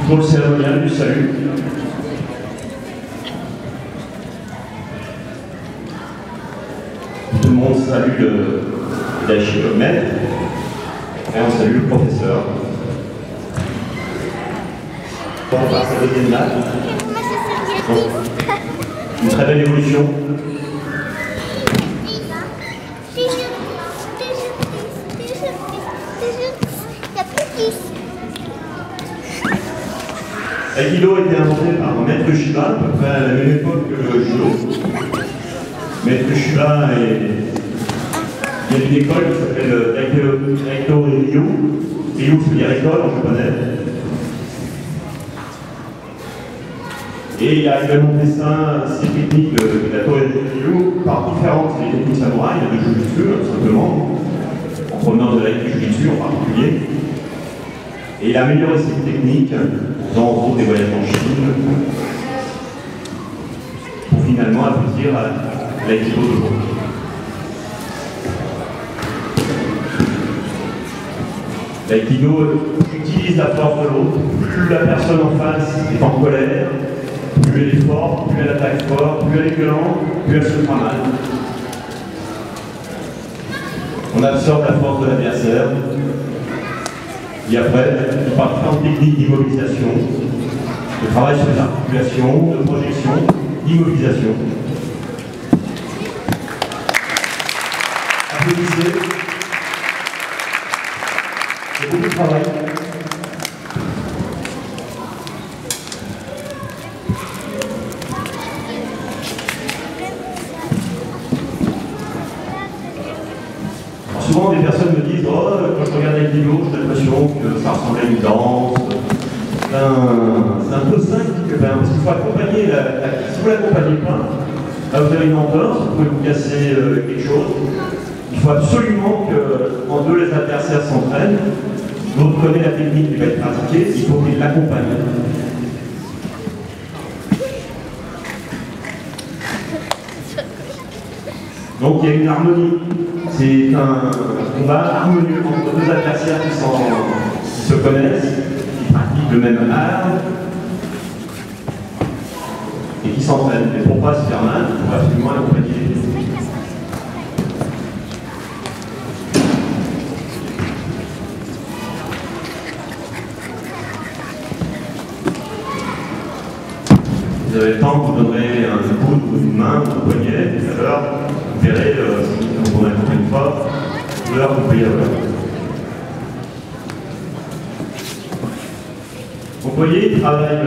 Pour le cérémonial du salut. Tout le monde salue le maître et on salue le professeur. On passe à la deuxième date. Une très belle évolution. Aikido a été inventé par Maître Shiba, à peu près à la même époque que le judo. Maître Shiba il y a une école qui s'appelle Taito Ryu. Ryu, ça veut dire école en japonais. Et il a également dessin ces techniques de Taito Ryu par différentes techniques samouraï, de Jujutsu, tout simplement, en provenance de l'Aiki-Jujutsu en particulier. Et il a amélioré cette technique dans des voyages en Chine pour finalement aboutir à l'Aikido d'aujourd'hui. L'Aikido utilise la force de l'autre. Plus la personne en face est en colère, plus elle est forte, plus elle attaque fort, plus elle est violente, plus elle se fera mal. On absorbe la force de l'adversaire. Et après, par différentes techniques d'immobilisation, de travail sur les articulations, de projection, d'immobilisation. Applaudissez. C'est beaucoup de travail. Souvent, des personnes me disent « Oh, quand je regarde l'Aikido, j'ai l'impression que ça ressemble à une danse. » C'est un peu simple, parce qu'il faut accompagner si vous ne l'accompagnez pas, vous avez une entorse, vous pouvez vous casser quelque chose. Il faut absolument qu'en deux, les adversaires s'entraînent. L'autre connaît la technique qui va être pratiquée, il faut qu'il l'accompagne. Donc il y a une harmonie. C'est un combat harmonieux entre deux adversaires qui se connaissent, qui pratiquent le même art et qui s'entraînent. Mais pour ne pas se faire mal, il faut absolument accompagner les deux. Vous avez le temps, vous donnerez un coude ou une main ou un poignet, tout à l'heure, vous verrez, si vous en avez une fois, l'heure vous pouvez avoir. Donc vous voyez, il travaille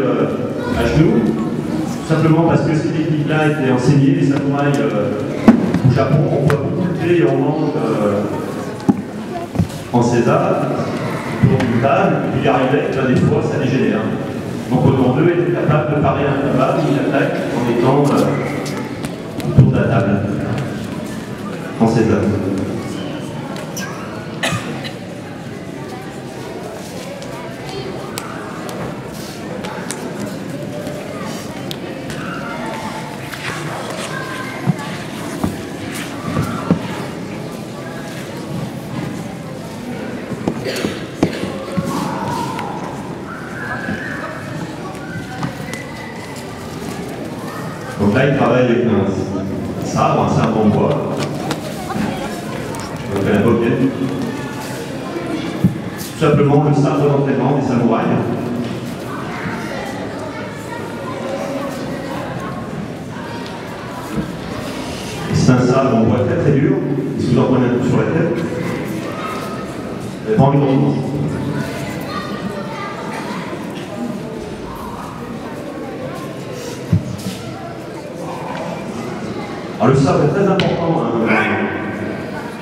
à genoux, tout simplement parce que ces techniques-là étaient enseignées, les samouraïs au Japon, on voit beaucoup de thé et on mange en sésame, autour d'une table, et puis il arrivait, et bien des fois ça dégénère. Donc autant d'eux était capable de parer un combat ou une attaque en étant autour de la table, en sésame. Donc là, il travaille avec un sabre en bois, donc la boquette. Tout simplement le sabre d'entraînement des samouraïs. C'est un sabre en bois très très dur, et si vous en prenez un coup sur la tête, vous n'avez pas envie de recommencer. Alors le sabre est très important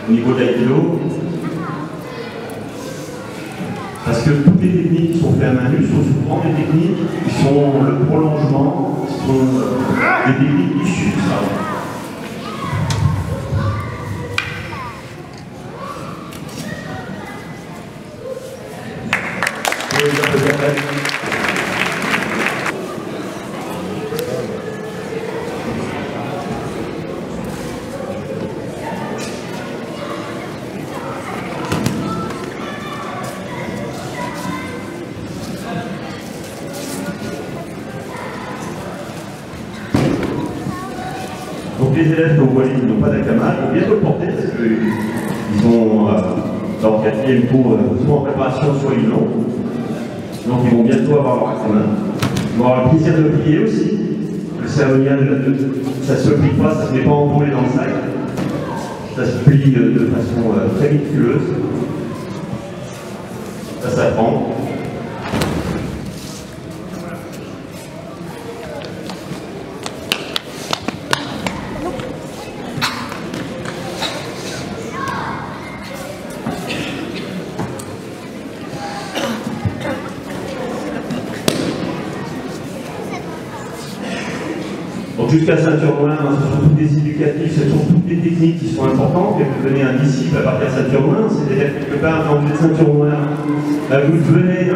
au niveau de l'aïkido, parce que toutes les techniques qui sont faites à main nue sont souvent des techniques qui sont le prolongement, qui sont des techniques issues du sabre. Donc les élèves que vous voyez qui n'ont pas d'akama vont bientôt le porter parce qu'ils ont leur quatrième cours soit en préparation, soit ils l'ont. Donc ils vont bientôt avoir leur akama. Ils vont avoir le plaisir de le plier aussi. Le cérémonial, ça ne se plie pas, ça ne se met pas enroulé dans le sac. Ça se plie de façon très méticuleuse. Ça s'apprend. Donc jusqu'à ceinture noire, ce sont tous des éducatifs, ce sont toutes des techniques qui sont importantes. Et vous devenez un disciple à partir de ceinture noire, c'est-à-dire quelque part, quand vous êtes ceinture noire, vous devenez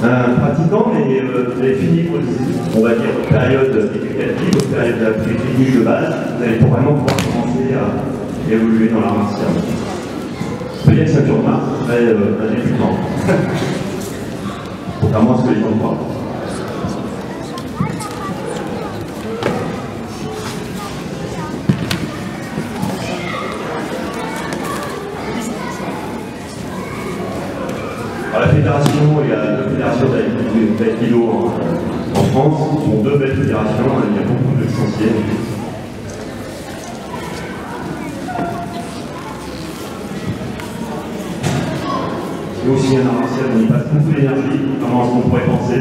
un pratiquant, mais vous avez fini on va dire, votre période éducative, votre période de la technique de base, vous allez vraiment pouvoir commencer à évoluer dans l'art martial. Peut-être ceinture noire, ce serait un débutant. Contrairement à ce que les gens croient. Alors, la fédération et la fédération d'aïkido en France sont deux belles fédérations, il y a beaucoup de licenciés. C'est aussi un art martial où on y passe beaucoup d'énergie, contrairement à ce qu'on pourrait penser.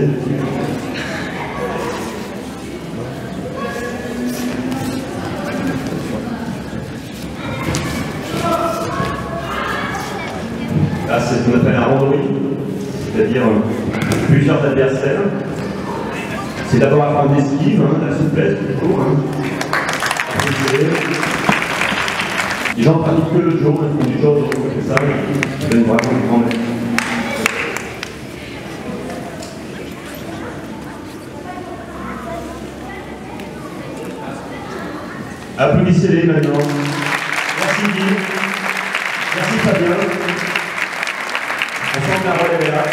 Là, c'est ce qu'on appelle un randori, c'est-à-dire plusieurs adversaires. C'est d'abord apprendre l'esquive, la souplesse plutôt. Les gens pratiquent que le jour, ils font du jour, comme ça, ils donnent vraiment du grand maître. Applaudissez-les maintenant. Merci Guy. Merci Fabien. On sent que la relève est là.